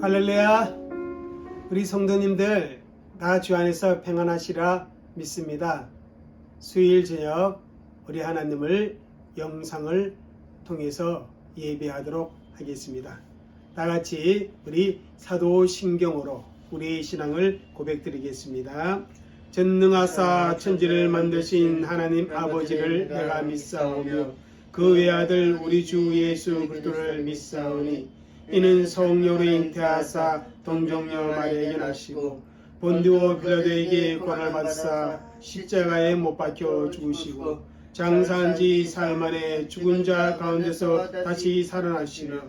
할렐루야. 우리 성도님들 다 주 안에서 평안하시라 믿습니다. 수요일 저녁 우리 하나님을 영상을 통해서 예배하도록 하겠습니다. 다 같이 우리 사도신경으로 우리의 신앙을 고백드리겠습니다. 전능하사 천지를 만드신 하나님 아버지를 내가 믿사오며 그 외아들 우리 주 예수 그리스도를 믿사오니 이는 성령으로 잉태하사 동정녀 마리아에게 나시고 본디오 빌라도에게 권을 받사 십자가에 못 박혀 죽으시고 장사한 지 사흘 만에 죽은 자 가운데서 다시 살아나시며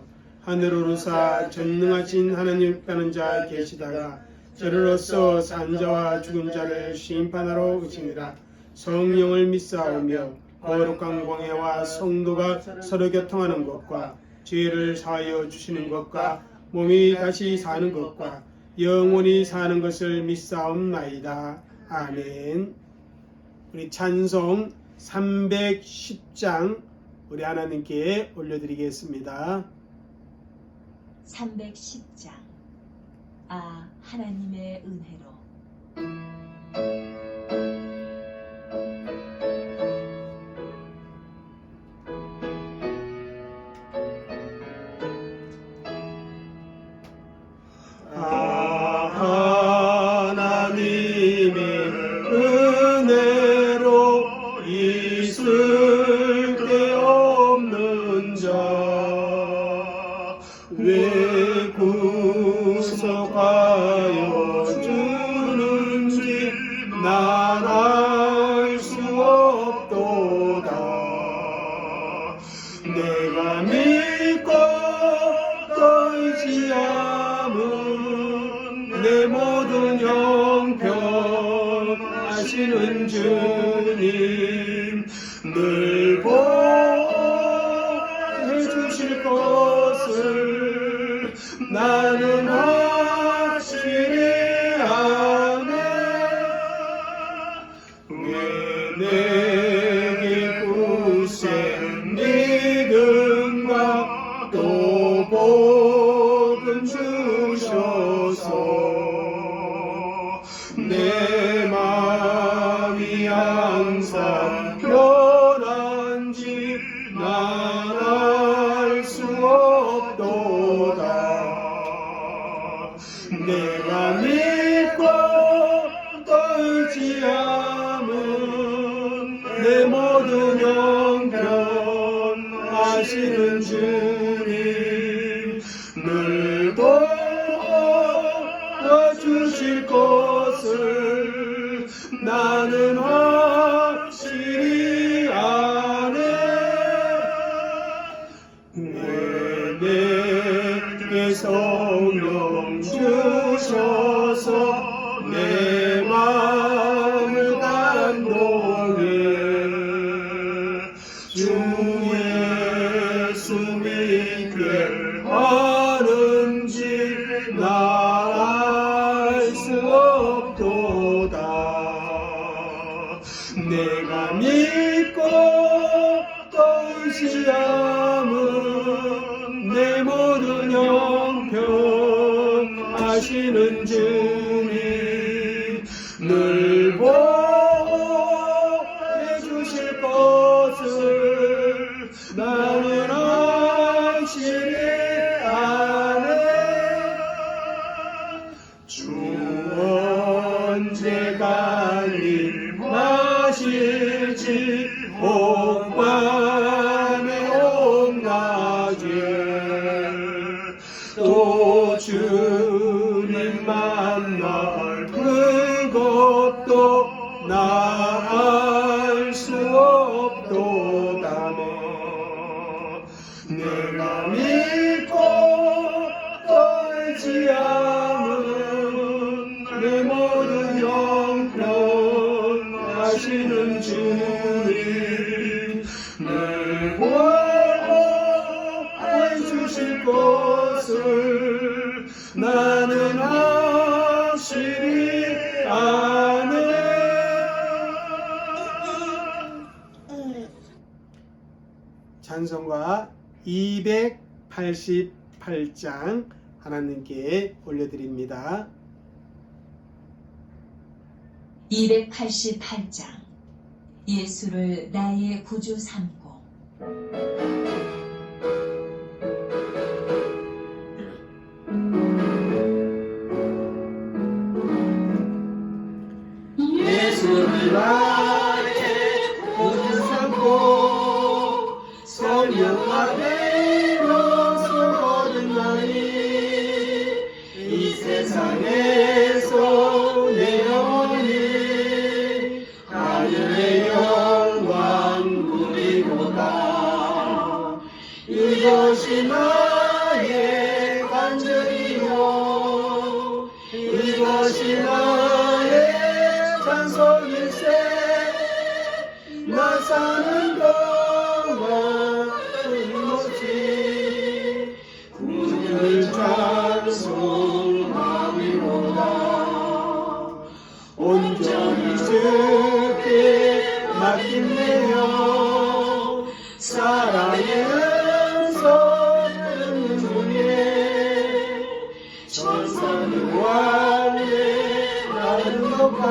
하늘로 오르사 전능하신 하나님 따는 자 계시다가 저로서 산 자와 죽은 자를 심판하러 오시니라. 성령을 믿사오며 거룩한 공회와 성도가 서로 교통하는 것과 죄를 사하여 주시는 것과 몸이 다시 사는 것과 영원히 사는 것을 믿사옵나이다. 아멘. 우리 찬송 310장 우리 하나님께 올려드리겠습니다. 310장 하나님의 은혜로. 하나님의 은혜로 있을 데 없는 자 왜 구속하여 주는지 난 알 수 없도다. 내가 믿고 떨지 않은 내 모든 형편하시는 주님 늘 보호해 주실 것을 나는 확실히 아네. 왜 내게 굳센 믿음과 또 복음 주셔서 내 마음이 항상 편한지 난 알 수 없도다. 내가 믿고 떨지 않은 내 모든 형편 하시는 주님 늘 도와주실 것을 나는 확실히 아네. 왜 내게 성령 주셔서 내 마음을 감동해 주 예수 믿게 하는지 나 알 수 없도다. 내가 믿고 떨지 않은 내 모든 형편 하시는 주님 늘 보호해 주실 것을 나는 확실히 아네. 주 언제 갈리 마실지 옥밤의 온낮에 또 주님 만날 그것도 나 알 수 없도다네. 내가 믿고 떨지 않은 내 모든 형편 하시는 주님 늘 보호해 주실 것을 나는 확실히 아네. 찬송가 288장 하나님께 올려드립니다. 288장 예수를 나의 구주 삼고. 예수를 나의 구주 삼고 성령 앞에 서거듭나니 이 세상에서 내 영혼이 하늘의 영광 누리도다. 이것이 나의 간절이요 이것이 나의 찬송일세. 나 사는 동안 끊임없이 구주를 찬송하리로다. 온전히 주께 맡기네요. 사랑의 음성을 중에 천사는 왕의 나는 높아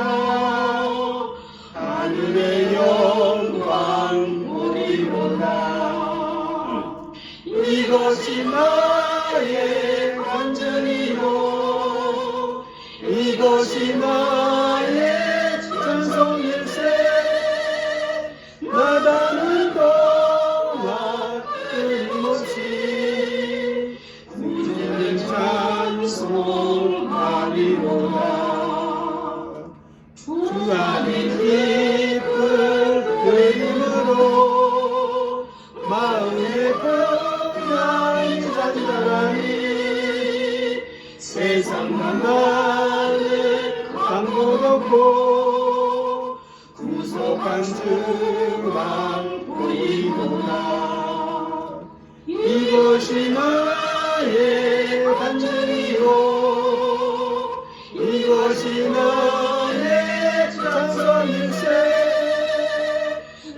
하늘의 영광 보리로다. 이것이 나의 간절이요 이것이 나의 찬송일세. 나다는 동안 끊임없이 구주를 찬송하리로다. 주 안에 기쁜 그림으로 마음의 평안이 잔잔하니 세상과 나는 강도 없고 구속한 주만 보이도다. 이것이 나의 간절이요 이것이 나의 찬송일세.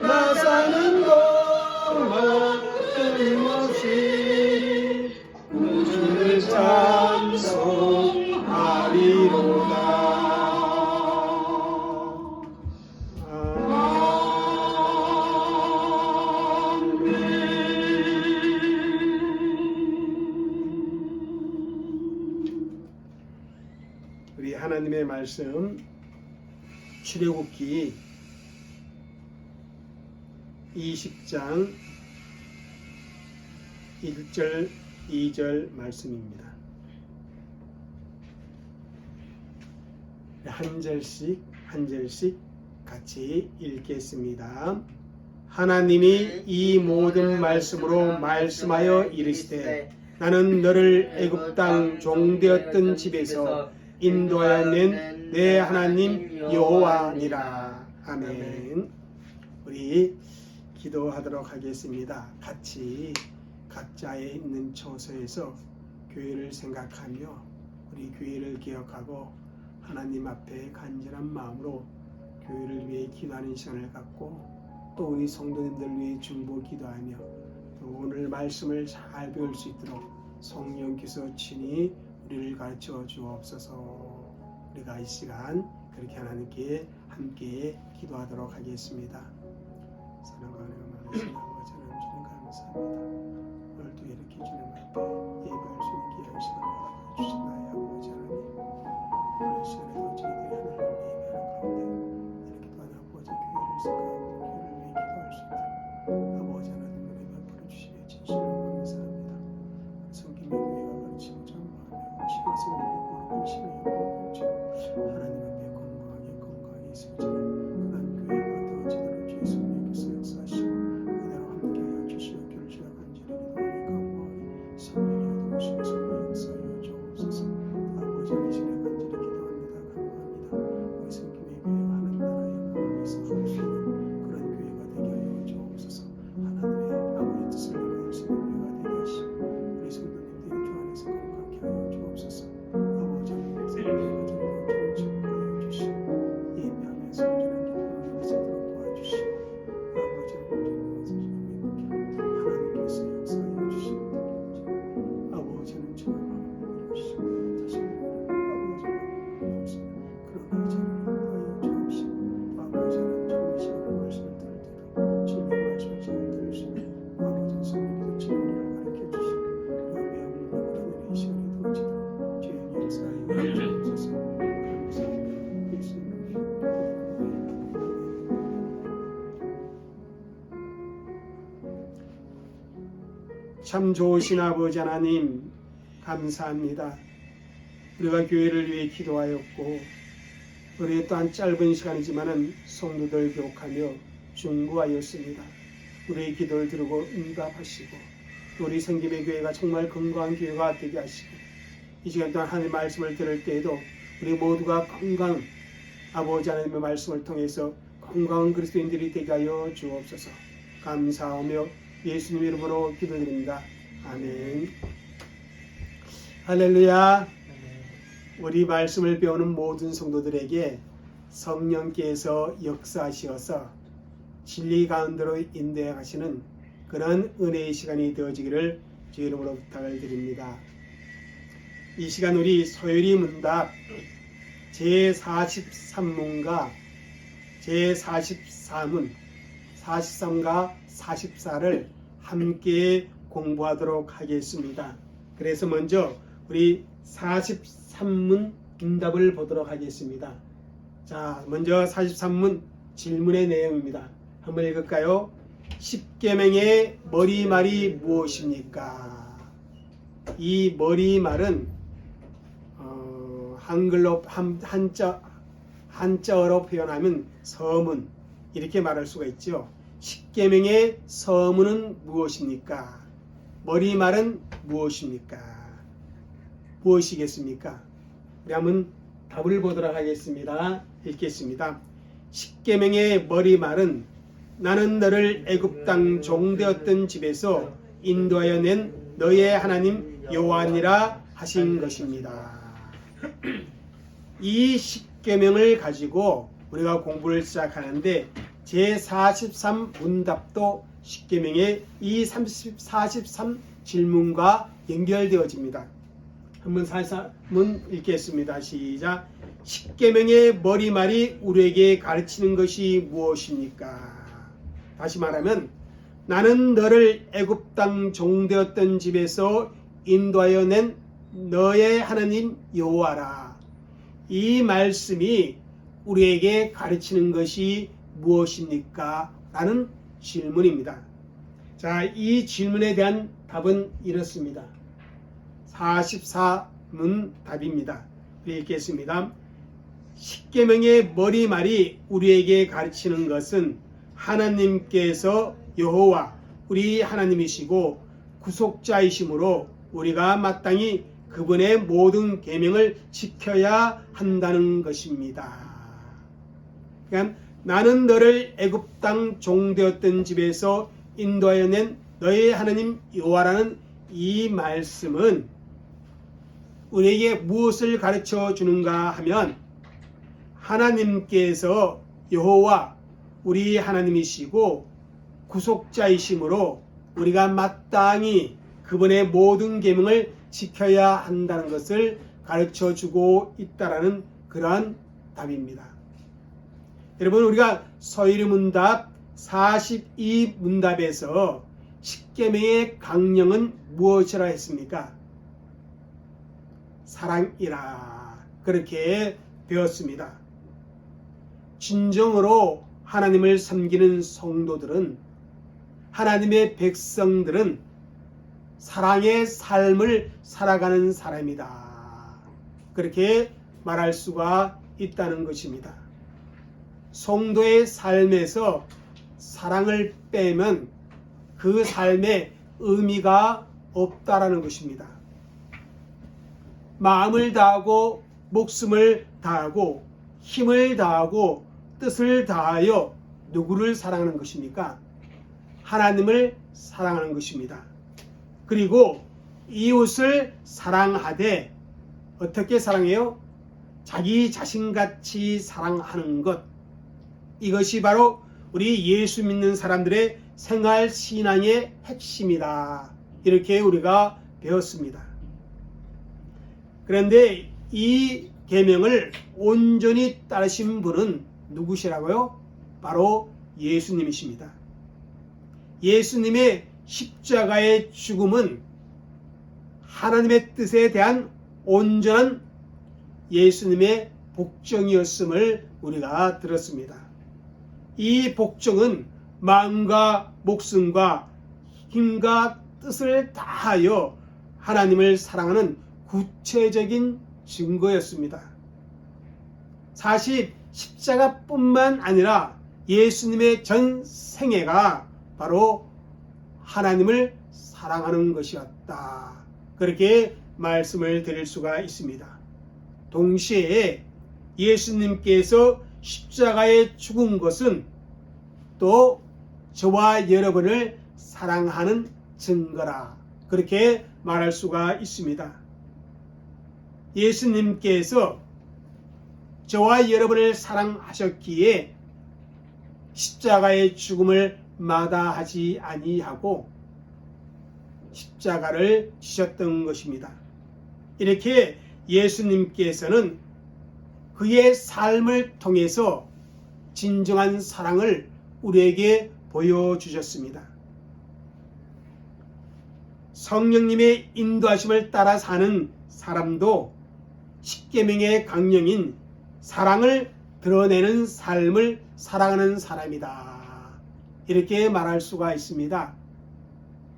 나 사는 동안 끊임없이 구주를 찬송하리로다. 우리 하나님의 말씀 출애굽기 20장 1절 2절 말씀입니다. 한 절씩 같이 읽겠습니다. 하나님이 이 모든 말씀으로 말씀하여 이르시되 나는 너를 애굽 땅 종되었던 집에서 인도하여 낸 내 하나님 여호와니라. 아멘. 우리 기도하도록 하겠습니다. 같이 각자의 있는 처소에서 교회를 생각하며 우리 교회를 기억하고 하나님 앞에 간절한 마음으로 교회를 위해 기도하는 시간을 갖고 또 우리 성도님들 위해 중보 기도하며 또 오늘 말씀을 잘 배울 수 있도록 성령께서 친히 우리를 가르쳐 주옵소서. 우리가 이 시간 그렇게 하나님께 함께 기도하도록 하겠습니다. 사랑과 은혜가 많으신 아버지 하나님 주님 감사합니다. 오늘도 이렇게 주님 앞에 예배할 수 있는 귀한 시간을 주신 나의 아버지 하나님, 오늘 시간에도 저희들이 하나님을 예배하는 가운데 이렇게 또한 아버지 교회를 생각하고 교회를 위해 기도할 수 있도록 아버지 하나님 은혜 베풀어 주시며 진실로 감사합니다. 성김의 교회가 가르치고 전부하며 치료해서 믿고 관심을 요구하고 하나님 앞에 건강하게 있으시는 그런 교회가 되어지도록 주의 성령께서 역사하시고 은혜로 함께하여 주시어 교를 시작한 지 참 좋으신 아버지 하나님 감사합니다. 우리가 교회를 위해 기도하였고 우리 또한 짧은 시간이지만은 성도들 교육하며 중보하였습니다. 우리의 기도를 들고 응답하시고 또 우리 생김의 교회가 정말 건강한 교회가 되게 하시고 이 시간 동안 하나님의 말씀을 들을 때에도 우리 모두가 건강 아버지 하나님의 말씀을 통해서 건강한 그리스도인들이 되게 하여 주옵소서. 감사하며 예수님 이름으로 기도드립니다. 아멘. 할렐루야. 우리 말씀을 배우는 모든 성도들에게 성령께서 역사하시어서 진리 가운데로 인도해 가시는 그런 은혜의 시간이 되어지기를 주 이름으로 부탁을 드립니다. 이 시간 우리 소요리 문답 제43문과 제44문 43과 44를 함께 공부하도록 하겠습니다. 그래서 먼저 우리 43문 문답을 보도록 하겠습니다. 자, 먼저 43문 질문의 내용입니다. 한번 읽을까요? 십계명의 머리말이 무엇입니까? 이 머리말은 한글로 한자어로 표현하면 서문 이렇게 말할 수가 있죠. 십계명의 서문은 무엇입니까? 머리말은 무엇입니까? 무엇이겠습니까? 우리 한번 답을 보도록 하겠습니다. 읽겠습니다. 십계명의 머리말은 나는 너를 애굽 땅 종되었던 집에서 인도하여 낸 너의 하나님 여호와니라 하신 것입니다. 이 십계명을 가지고 우리가 공부를 시작하는데 제43 문답도 십계명의 이 43 질문과 연결되어집니다. 한번 43문 읽겠습니다. 시작. 십계명의 머리말이 우리에게 가르치는 것이 무엇입니까? 다시 말하면 나는 너를 애굽 땅 종되었던 집에서 인도하여 낸 너의 하나님 여호와라. 이 말씀이 우리에게 가르치는 것이 무엇입니까? 라는 질문입니다. 자, 이 질문에 대한 답은 이렇습니다. 44문 답입니다. 읽겠습니다. 십계명의 머리말이 우리에게 가르치는 것은 하나님께서 여호와 우리 하나님이시고 구속자이시므로 우리가 마땅히 그분의 모든 계명을 지켜야 한다는 것입니다. 그러니까 나는 너를 애굽 땅 종되었던 집에서 인도하여 낸 너의 하나님 여호와라는 이 말씀은 우리에게 무엇을 가르쳐 주는가 하면 하나님께서 여호와 우리 하나님이시고 구속자이시므로 우리가 마땅히 그분의 모든 계명을 지켜야 한다는 것을 가르쳐 주고 있다라는 그러한 답입니다. 여러분, 우리가 서유리 문답 42문답에서 십계명의 강령은 무엇이라 했습니까? 사랑이라 그렇게 배웠습니다. 진정으로 하나님을 섬기는 성도들은 하나님의 백성들은 사랑의 삶을 살아가는 사람이다. 그렇게 말할 수가 있다는 것입니다. 성도의 삶에서 사랑을 빼면 그 삶에 의미가 없다라는 것입니다. 마음을 다하고 목숨을 다하고 힘을 다하고 뜻을 다하여 누구를 사랑하는 것입니까? 하나님을 사랑하는 것입니다. 그리고 이웃을 사랑하되 어떻게 사랑해요? 자기 자신같이 사랑하는 것. 이것이 바로 우리 예수 믿는 사람들의 생활 신앙의 핵심이다. 이렇게 우리가 배웠습니다. 그런데 이 계명을 온전히 따르신 분은 누구시라고요? 바로 예수님이십니다. 예수님의 십자가의 죽음은 하나님의 뜻에 대한 온전한 예수님의 복종이었음을 우리가 들었습니다. 이 복종은 마음과 목숨과 힘과 뜻을 다하여 하나님을 사랑하는 구체적인 증거였습니다. 사실 십자가뿐만 아니라 예수님의 전 생애가 바로 하나님을 사랑하는 것이었다. 그렇게 말씀을 드릴 수가 있습니다. 동시에 예수님께서 십자가에 죽은 것은 또 저와 여러분을 사랑하는 증거라. 그렇게 말할 수가 있습니다. 예수님께서 저와 여러분을 사랑하셨기에 십자가의 죽음을 마다하지 아니하고 십자가를 지셨던 것입니다. 이렇게 예수님께서는 그의 삶을 통해서 진정한 사랑을 우리에게 보여주셨습니다. 성령님의 인도하심을 따라 사는 사람도 십계명의 강령인 사랑을 드러내는 삶을 살아가는 사람이다. 이렇게 말할 수가 있습니다.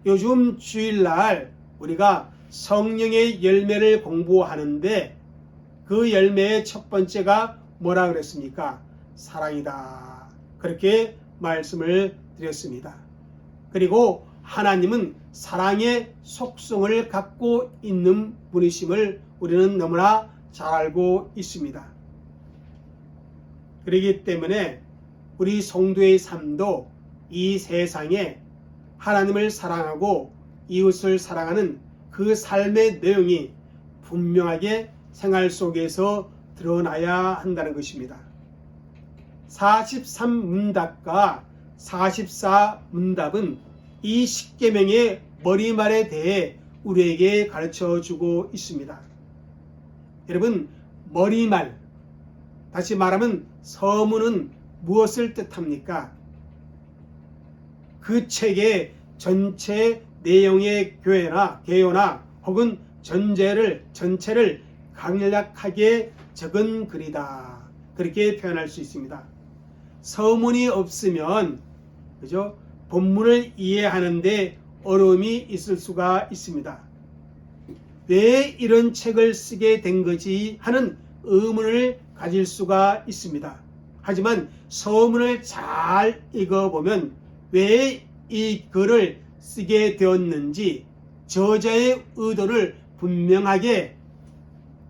요즘 주일날 우리가 성령의 열매를 공부하는데 그 열매의 첫 번째가 뭐라 그랬습니까? 사랑이다. 그렇게 말씀을 드렸습니다. 그리고 하나님은 사랑의 속성을 갖고 있는 분이심을 우리는 너무나 잘 알고 있습니다. 그렇기 때문에 우리 성도의 삶도 이 세상에 하나님을 사랑하고 이웃을 사랑하는 그 삶의 내용이 분명하게 생활 속에서 드러나야 한다는 것입니다. 43문답과 44문답은 이 십계명의 머리말에 대해 우리에게 가르쳐주고 있습니다. 여러분, 머리말, 다시 말하면 서문은 무엇을 뜻합니까? 그 책의 전체 내용의 개요나 혹은 전체를 간략하게 적은 글이다. 그렇게 표현할 수 있습니다. 서문이 없으면 그죠? 본문을 이해하는데 어려움이 있을 수가 있습니다. 왜 이런 책을 쓰게 된 거지 하는 의문을 가질 수가 있습니다. 하지만 서문을 잘 읽어보면 왜 이 글을 쓰게 되었는지 저자의 의도를 분명하게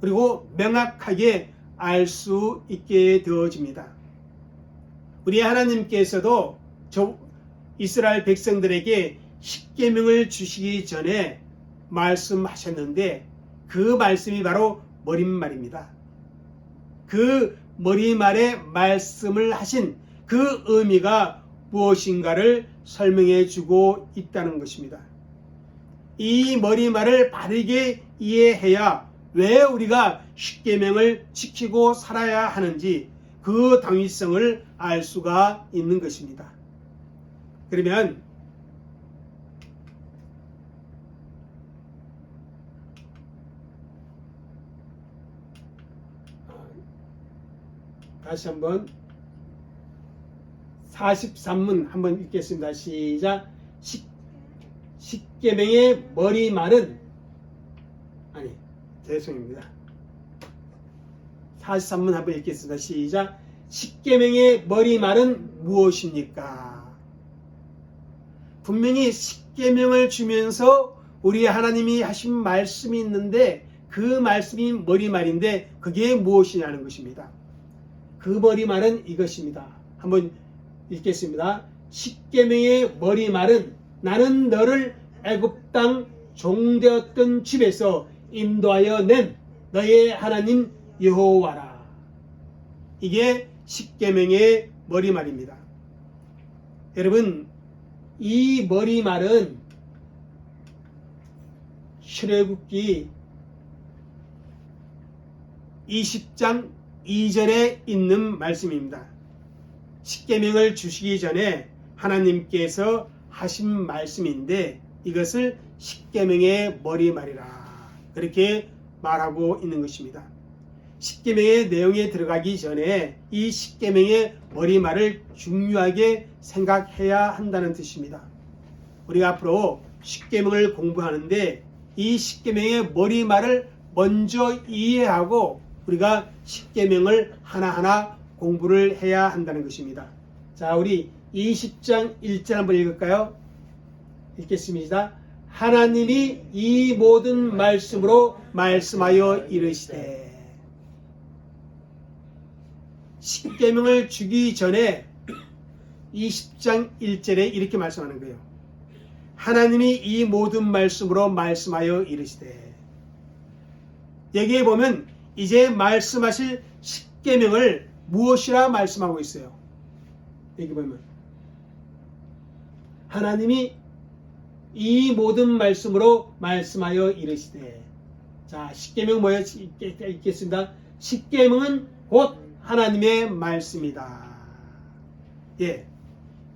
그리고 명확하게 알 수 있게 되어집니다. 우리 하나님께서도 이스라엘 백성들에게 십계명을 주시기 전에 말씀하셨는데 그 말씀이 바로 머릿말입니다. 그 머리말에 말씀을 하신 그 의미가 무엇인가를 설명해 주고 있다는 것입니다. 이 머리말을 바르게 이해해야 왜 우리가 십계명을 지키고 살아야 하는지 그 당위성을 알 수가 있는 것입니다. 그러면 다시 한번 43문 한번 읽겠습니다. 시작. 십계명의 머리말은 죄송합니다. 43문 한번 읽겠습니다. 시작. 십계명의 머리말은 무엇입니까? 분명히 십계명을 주면서 우리 하나님이 하신 말씀이 있는데 그 말씀이 머리말인데 그게 무엇이냐는 것입니다. 그 머리말은 이것입니다. 한번 읽겠습니다. 십계명의 머리말은 나는 너를 애굽 땅 종되었던 집에서 인도하여 낸 너의 하나님 여호와라. 이게 십계명의 머리말입니다. 여러분, 이 머리말은 출애굽기 20장 2절에 있는 말씀입니다. 십계명을 주시기 전에 하나님께서 하신 말씀인데 이것을 십계명의 머리말이라 그렇게 말하고 있는 것입니다. 십계명의 내용에 들어가기 전에 이 십계명의 머리말을 중요하게 생각해야 한다는 뜻입니다. 우리가 앞으로 십계명을 공부하는데 이 십계명의 머리말을 먼저 이해하고 우리가 십계명을 하나하나 공부를 해야 한다는 것입니다. 자, 우리 20장 1절 한번 읽을까요? 읽겠습니다. 하나님이 이 모든 말씀으로 말씀하여 이르시되. 십계명을 주기 전에 20장 1절에 이렇게 말씀하는 거예요. 하나님이 이 모든 말씀으로 말씀하여 이르시되. 여기에 보면 이제 말씀하실 십계명을 무엇이라 말씀하고 있어요. 여기 보면 하나님이 이 모든 말씀으로 말씀하여 이르시되. 자, 십계명 뭐예요? 읽겠습니다. 십계명은 곧 하나님의 말씀이다. 예,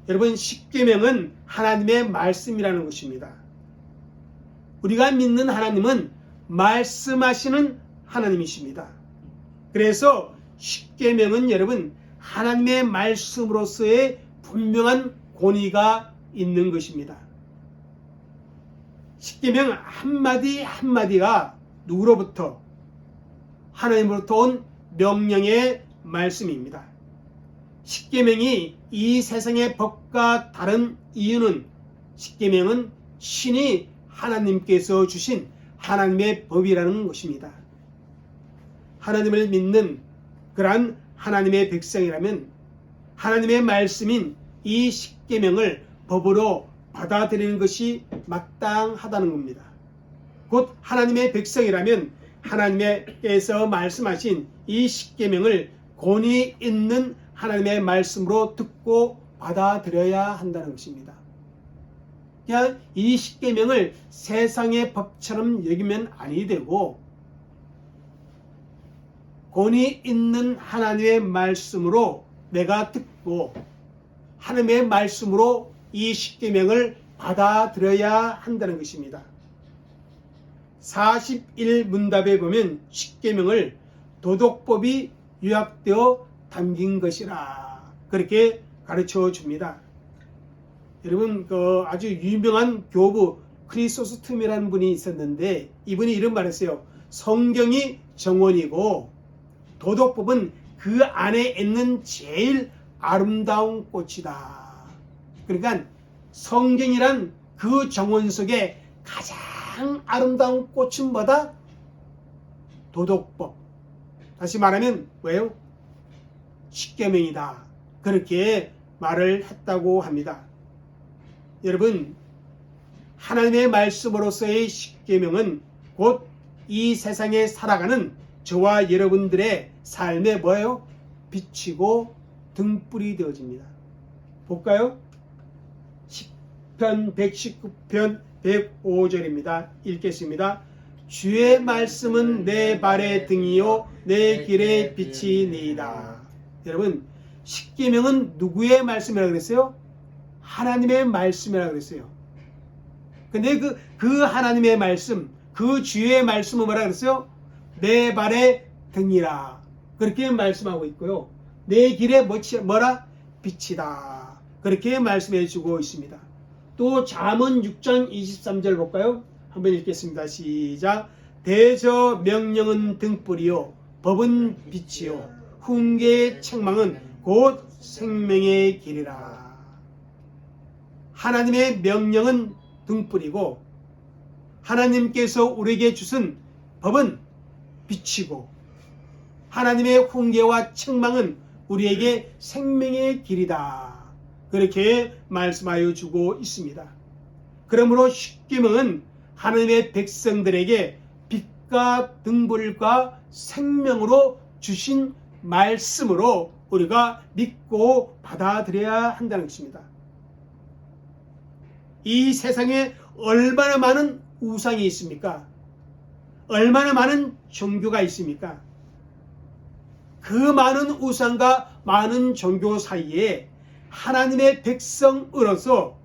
여러분, 십계명은 하나님의 말씀이라는 것입니다. 우리가 믿는 하나님은 말씀하시는 하나님이십니다. 그래서 십계명은 여러분 하나님의 말씀으로서의 분명한 권위가 있는 것입니다. 십계명 한마디 한마디가 누구로부터? 하나님으로부터 온 명령의 말씀입니다. 십계명이 이 세상의 법과 다른 이유는 십계명은 신이 하나님께서 주신 하나님의 법이라는 것입니다. 하나님을 믿는 그러한 하나님의 백성이라면 하나님의 말씀인 이 십계명을 법으로 받아들이는 것이 마땅하다는 겁니다. 곧 하나님의 백성이라면 하나님께서 말씀하신 이 십계명을 권위 있는 하나님의 말씀으로 듣고 받아들여야 한다는 것입니다. 그냥 이 십계명을 세상의 법처럼 여기면 아니 되고 권위 있는 하나님의 말씀으로 내가 듣고 하나님의 말씀으로 이 십계명을 받아들여야 한다는 것입니다. 41문답에 보면 십계명을 도덕법이 요약되어 담긴 것이라 그렇게 가르쳐 줍니다. 여러분, 아주 유명한 교부 크리소스톰이라는 분이 있었는데 이분이 이런 말을 했어요. 성경이 정원이고 도덕법은 그 안에 있는 제일 아름다운 꽃이다. 그러니까 성경이란 그 정원 속에 가장 아름다운 꽃은 뭐다? 도덕법. 다시 말하면 뭐예요? 십계명이다. 그렇게 말을 했다고 합니다. 여러분, 하나님의 말씀으로서의 십계명은 곧 이 세상에 살아가는 저와 여러분들의 삶에 뭐예요? 비치고 등불이 되어집니다. 볼까요? 10편 119편 105절입니다. 읽겠습니다. 주의 말씀은 내 발의 등이요 내 길의 빛이니이다. 여러분, 십계명은 누구의 말씀이라고 그랬어요? 하나님의 말씀이라고 그랬어요. 근데 그 하나님의 말씀, 그 주의 말씀은 뭐라 그랬어요? 내 발의 등이라. 그렇게 말씀하고 있고요. 내 길에 뭐라? 빛이다. 그렇게 말씀해 주고 있습니다. 또 잠언 6장 23절 볼까요? 한번 읽겠습니다. 시작. 대저 명령은 등불이요 법은 빛이요 훈계의 책망은 곧 생명의 길이라. 하나님의 명령은 등불이고 하나님께서 우리에게 주신 법은 빛이고 하나님의 훈계와 책망은 우리에게 생명의 길이다. 그렇게 말씀하여 주고 있습니다. 그러므로 십계명은 하나님의 백성들에게 빛과 등불과 생명으로 주신 말씀으로 우리가 믿고 받아들여야 한다는 것입니다. 이 세상에 얼마나 많은 우상이 있습니까? 얼마나 많은 종교가 있습니까? 그 많은 우상과 많은 종교 사이에 하나님의 백성으로서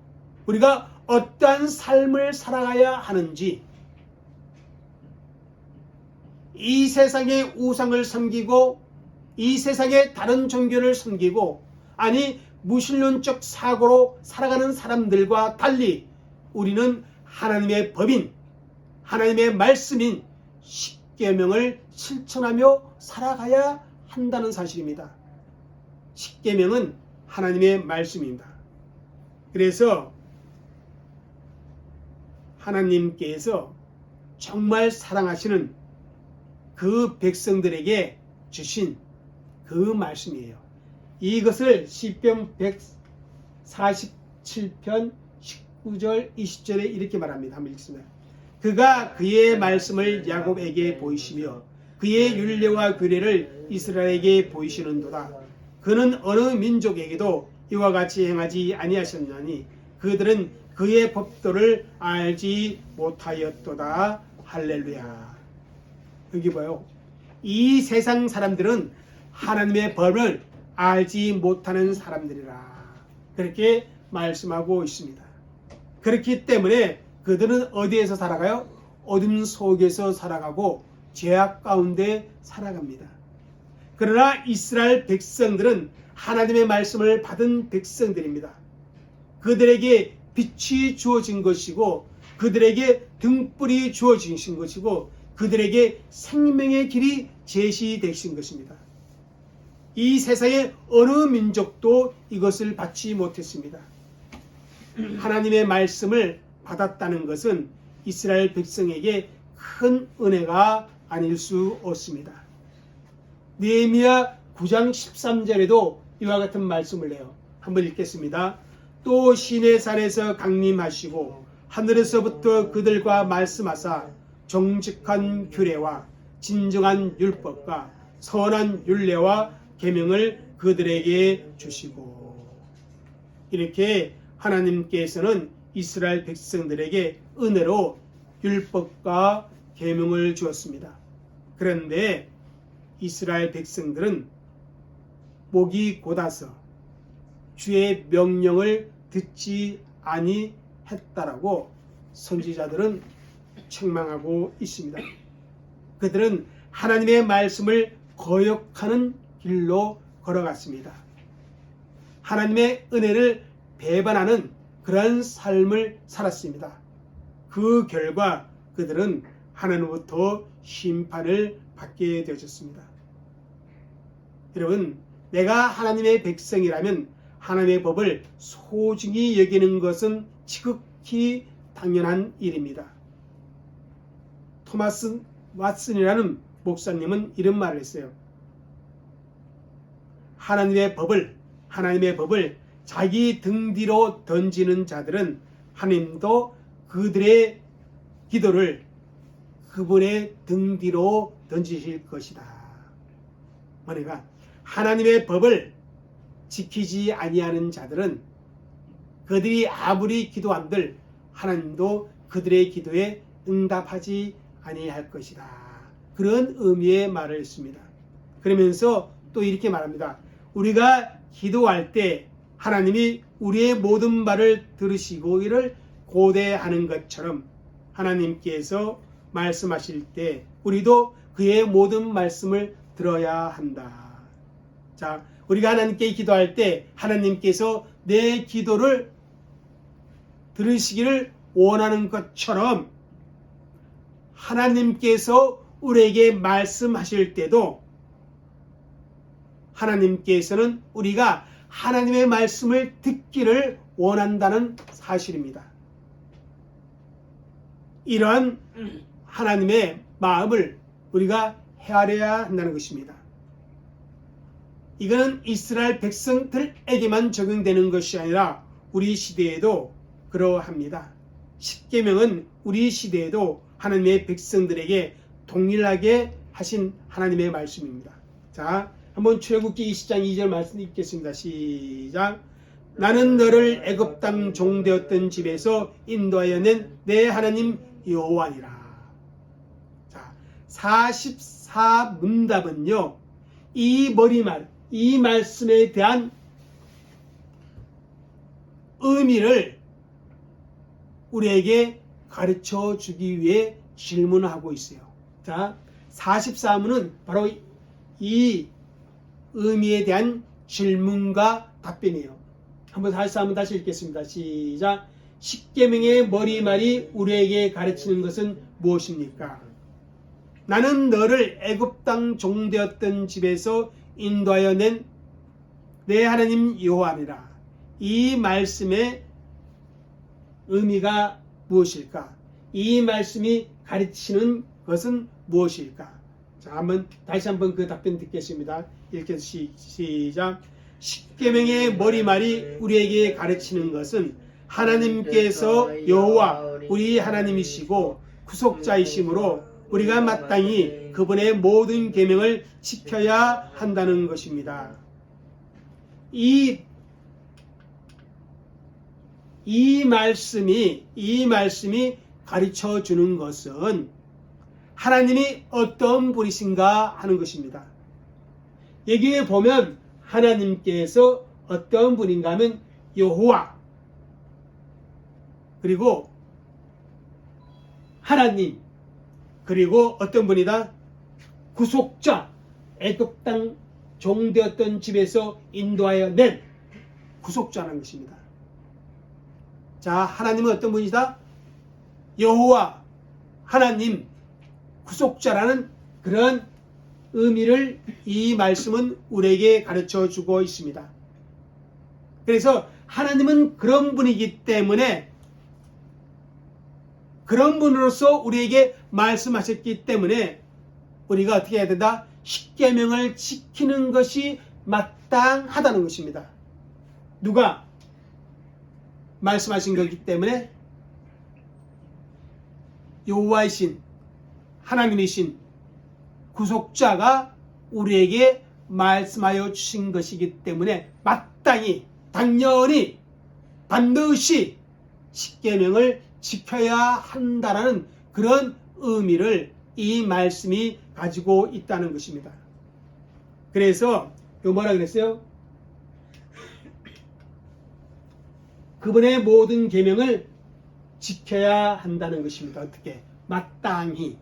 우리가 어떠한 삶을 살아가야 하는지 이 세상의 우상을 섬기고 이 세상의 다른 종교를 섬기고 아니 무신론적 사고로 살아가는 사람들과 달리 우리는 하나님의 법인 하나님의 말씀인 십계명을 실천하며 살아가야 한다는 사실입니다. 십계명은 하나님의 말씀입니다. 그래서 하나님께서 정말 사랑하시는 그 백성들에게 주신 그 말씀이에요. 이것을 시편 147편 19절 20절에 이렇게 말합니다. 한번 읽습니다. 그가 그의 말씀을 야곱에게 보이시며 그의 율례와 규례를 이스라엘에게 보이시는도다. 그는 어느 민족에게도 이와 같이 행하지 아니하셨나니 그들은 그의 법도를 알지 못하였도다. 할렐루야. 여기 봐요. 이 세상 사람들은 하나님의 법을 알지 못하는 사람들이라. 그렇게 말씀하고 있습니다. 그렇기 때문에 그들은 어디에서 살아가요? 어둠 속에서 살아가고 죄악 가운데 살아갑니다. 그러나 이스라엘 백성들은 하나님의 말씀을 받은 백성들입니다. 그들에게 빛이 주어진 것이고 그들에게 등불이 주어진 것이고 그들에게 생명의 길이 제시되신 것입니다. 이 세상의 어느 민족도 이것을 받지 못했습니다. 하나님의 말씀을 받았다는 것은 이스라엘 백성에게 큰 은혜가 아닐 수 없습니다. 느헤미야 9장 13절에도 이와 같은 말씀을 해요. 한번 읽겠습니다. 또 시내 산에서 강림하시고 하늘에서부터 그들과 말씀하사 정직한 규례와 진정한 율법과 선한 율례와 계명을 그들에게 주시고 이렇게 하나님께서는 이스라엘 백성들에게 은혜로 율법과 계명을 주었습니다. 그런데 이스라엘 백성들은 목이 곧아서 주의 명령을 듣지 아니했다라고 선지자들은 책망하고 있습니다. 그들은 하나님의 말씀을 거역하는 길로 걸어갔습니다. 하나님의 은혜를 배반하는 그러한 삶을 살았습니다. 그 결과 그들은 하나님으로부터 심판을 받게 되었습니다. 여러분, 내가 하나님의 백성이라면 하나님의 법을 소중히 여기는 것은 지극히 당연한 일입니다. 토마스 왓슨이라는 목사님은 이런 말을 했어요. 하나님의 법을 자기 등 뒤로 던지는 자들은 하나님도 그들의 기도를 그분의 등 뒤로 던지실 것이다. 그러니까 하나님의 법을 지키지 아니하는 자들은 그들이 아무리 기도한들 하나님도 그들의 기도에 응답하지 아니할 것이다. 그런 의미의 말을 했습니다. 그러면서 또 이렇게 말합니다. 우리가 기도할 때 하나님이 우리의 모든 말을 들으시고 이를 고대하는 것처럼 하나님께서 말씀하실 때 우리도 그의 모든 말씀을 들어야 한다. 자, 우리가 하나님께 기도할 때 하나님께서 내 기도를 들으시기를 원하는 것처럼 하나님께서 우리에게 말씀하실 때도 하나님께서는 우리가 하나님의 말씀을 듣기를 원한다는 사실입니다. 이러한 하나님의 마음을 우리가 헤아려야 한다는 것입니다. 이거는 이스라엘 백성들에게만 적용되는 것이 아니라 우리 시대에도 그러합니다. 십계명은 우리 시대에도 하나님의 백성들에게 동일하게 하신 하나님의 말씀입니다. 자, 한번 출애굽기 20장 2절 말씀 읽겠습니다. 시작. 나는 너를 애굽 땅 종되었던 집에서 인도하여 낸 내 하나님 여호와니라. 자, 44문답은요. 이 머리말, 이 말씀에 대한 의미를 우리에게 가르쳐 주기 위해 질문하고 있어요. 자, 44문은 바로 이 의미에 대한 질문과 답변이에요. 한번 44문 다시 읽겠습니다. 시작. 십계명의 머리말이 우리에게 가르치는 것은 무엇입니까? 나는 너를 애굽 땅 종되었던 집에서 인도하여 낸 내 하나님 여호와니라. 이 말씀의 의미가 무엇일까? 이 말씀이 가르치는 것은 무엇일까? 자, 다시 한번 그 답변 듣겠습니다. 읽겠습니다. 시작. 십계명의 머리말이 우리에게 가르치는 것은 하나님께서 여호와 우리 하나님이시고 구속자이시므로 우리가 마땅히 그분의 모든 계명을 지켜야 한다는 것입니다. 이 말씀이 가르쳐 주는 것은 하나님이 어떤 분이신가 하는 것입니다. 여기에 보면 하나님께서 어떤 분인가 하면 여호와, 그리고 하나님, 그리고 어떤 분이다? 구속자, 애굽 땅 종되었던 집에서 인도하여 낸 구속자라는 것입니다. 자, 하나님은 어떤 분이다? 여호와, 하나님, 구속자라는 그런 의미를 이 말씀은 우리에게 가르쳐 주고 있습니다. 그래서 하나님은 그런 분이기 때문에, 그런 분으로서 우리에게 말씀하셨기 때문에 우리가 어떻게 해야 된다? 십계명을 지키는 것이 마땅하다는 것입니다. 누가 말씀하신 거기 때문에 여호와이신 하나님이신 구속자가 우리에게 말씀하여 주신 것이기 때문에 마땅히, 당연히, 반드시 십계명을 지켜야 한다라는 그런 의미를 이 말씀이 가지고 있다는 것입니다. 그래서 뭐라 그랬어요? 그분의 모든 계명을 지켜야 한다는 것입니다. 어떻게? 마땅히.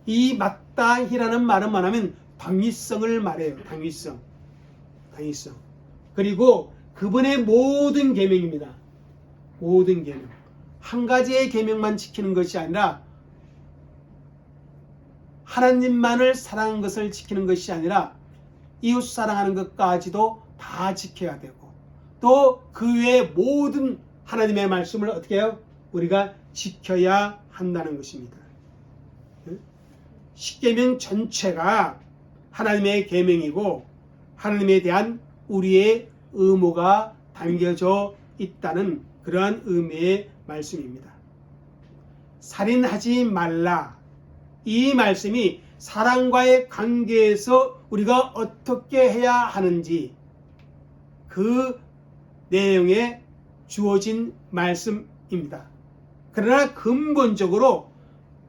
이 마땅히라는 말은 뭐냐면 당위성을 말해요. 당위성. 그리고 그분의 모든 계명입니다. 모든 계명. 한 가지의 계명만 지키는 것이 아니라 하나님만을 사랑하는 것을 지키는 것이 아니라 이웃 사랑하는 것까지도 다 지켜야 되고, 또 그 외의 모든 하나님의 말씀을 어떻게 해요? 우리가 지켜야 한다는 것입니다. 십계명 전체가 하나님의 계명이고 하나님에 대한 우리의 의무가 담겨져 있다는 그러한 의미의 말씀입니다. 살인하지 말라. 이 말씀이 사랑과의 관계에서 우리가 어떻게 해야 하는지 그 내용에 주어진 말씀입니다. 그러나 근본적으로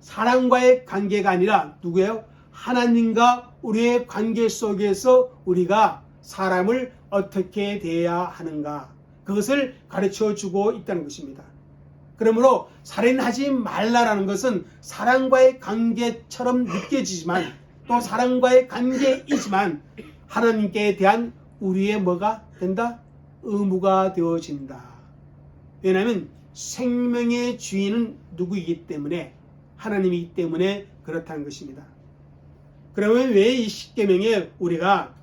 사랑과의 관계가 아니라 누구예요? 하나님과 우리의 관계 속에서 우리가 사람을 어떻게 대해야 하는가, 그것을 가르쳐 주고 있다는 것입니다. 그러므로 살인하지 말라라는 것은 사랑과의 관계처럼 느껴지지만, 또 사랑과의 관계이지만 하나님께 대한 우리의 뭐가 된다? 의무가 되어진다. 왜냐하면 생명의 주인은 누구이기 때문에, 하나님이기 때문에 그렇다는 것입니다. 그러면 왜 이 십계명에 우리가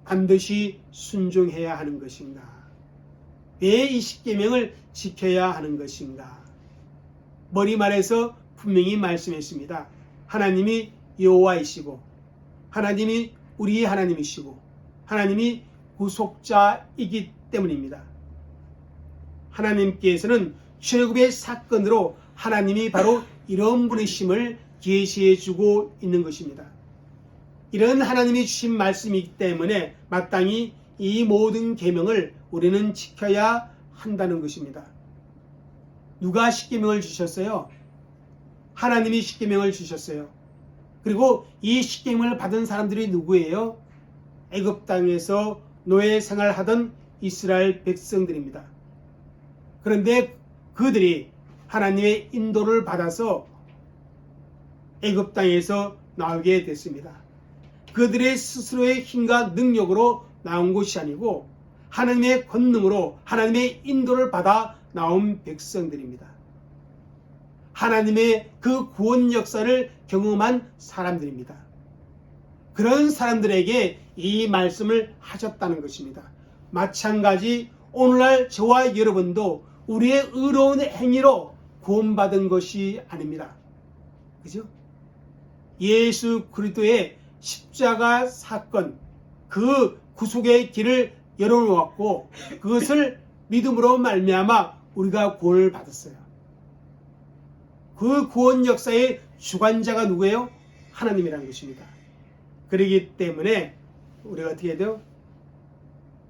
반드시 순종해야 하는 것인가? 왜 이 십계명을 지켜야 하는 것인가? 머리말에서 분명히 말씀했습니다. 하나님이 여호와이시고, 하나님이 우리의 하나님이시고, 하나님이 구속자이기 때문입니다. 하나님께서는 출애굽의 사건으로 하나님이 바로 이런 분이심을 계시해 주고 있는 것입니다. 이런 하나님이 주신 말씀이기 때문에 마땅히 이 모든 계명을 우리는 지켜야 한다는 것입니다. 누가 십계명을 주셨어요? 하나님이 십계명을 주셨어요. 그리고 이 십계명을 받은 사람들이 누구예요? 애굽 땅에서 노예 생활하던 이스라엘 백성들입니다. 그런데 그들이 하나님의 인도를 받아서 애굽 땅에서 나오게 됐습니다. 그들의 스스로의 힘과 능력으로 나온 것이 아니고 하나님의 권능으로 하나님의 인도를 받아 나온 백성들입니다. 하나님의 그 구원 역사를 경험한 사람들입니다. 그런 사람들에게 이 말씀을 하셨다는 것입니다. 마찬가지 오늘날 저와 여러분도 우리의 의로운 행위로 구원받은 것이 아닙니다. 그죠? 예수 그리스도의 십자가 사건, 그 구속의 길을 열어놓았고 그것을 믿음으로 말미암아 우리가 구원을 받았어요. 그 구원 역사의 주관자가 누구예요? 하나님이라는 것입니다. 그렇기 때문에 우리가 어떻게 해야 돼요?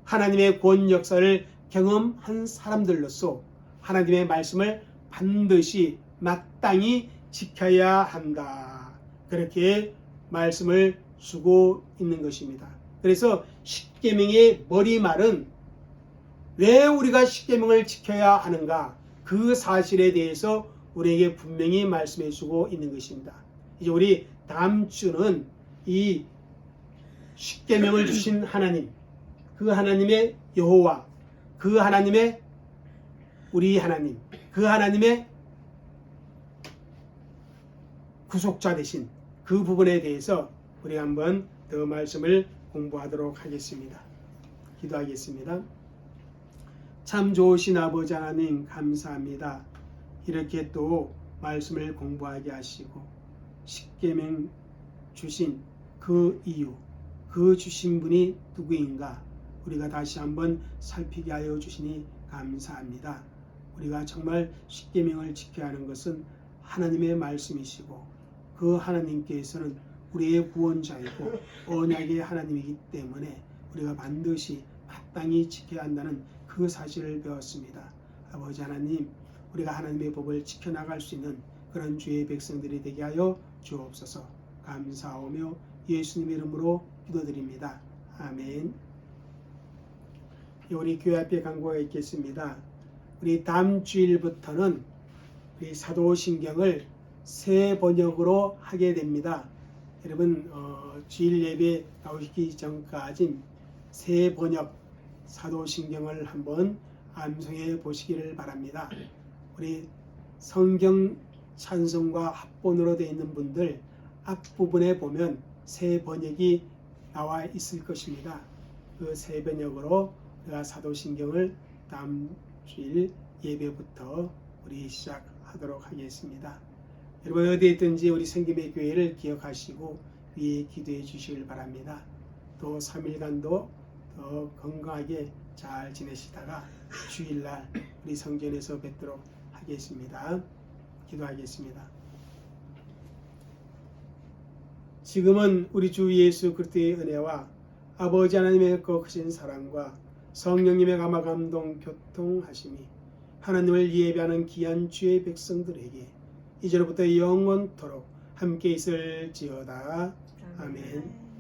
하나님의 구원 역사를 경험한 사람들로서 하나님의 말씀을 반드시 마땅히 지켜야 한다. 그렇게 말씀을 주고 있는 것입니다. 그래서 십계명의 머리말은 왜 우리가 십계명을 지켜야 하는가? 그 사실에 대해서 우리에게 분명히 말씀해 주고 있는 것입니다. 이제 우리 다음 주는 이 십계명을 주신 하나님, 그 하나님의 여호와, 그 하나님의 우리 하나님, 그 하나님의 구속자 되신 그 부분에 대해서 우리가 한번 더 말씀을 공부하도록 하겠습니다. 기도하겠습니다. 참 좋으신 아버지 하나님 감사합니다. 이렇게 또 말씀을 공부하게 하시고 십계명 주신 그 이유, 그 주신 분이 누구인가 우리가 다시 한번 살피게 하여 주시니 감사합니다. 우리가 정말 십계명을 지켜야 하는 것은 하나님의 말씀이시고 그 하나님께서는 우리의 구원자이고 언약의 하나님이기 때문에 우리가 반드시 마땅히 지켜야 한다는 그 사실을 배웠습니다. 아버지 하나님, 우리가 하나님의 법을 지켜나갈 수 있는 그런 주의 백성들이 되게 하여 주옵소서. 감사하며 예수님의 이름으로 기도드립니다. 아멘. 우리 교회 앞에 광고가 있겠습니다. 우리 다음 주일부터는 우리 사도신경을 새 번역으로 하게 됩니다. 여러분 주일 예배 나오시기 전까지 새 번역 사도신경을 한번 암송해 보시기를 바랍니다. 우리 성경 찬송과 합본으로 되어 있는 분들 앞부분에 보면 새 번역이 나와 있을 것입니다. 그 새 번역으로 우리가 사도신경을 다음 주일 예배부터 우리 시작하도록 하겠습니다. 여러분 어디에 있든지 우리 생김의 교회를 기억하시고 위에 기도해 주시길 바랍니다. 또 3일간도 더 건강하게 잘 지내시다가 주일날 우리 성전에서 뵙도록 하겠습니다. 기도하겠습니다. 지금은 우리 주 예수 그리스도의 은혜와 아버지 하나님의 거크신 사랑과 성령님의 감화 감동 교통하심이 하나님을 예배하는 귀한 주의 백성들에게 이제로부터 영원토록 함께 있을지어다. 아멘.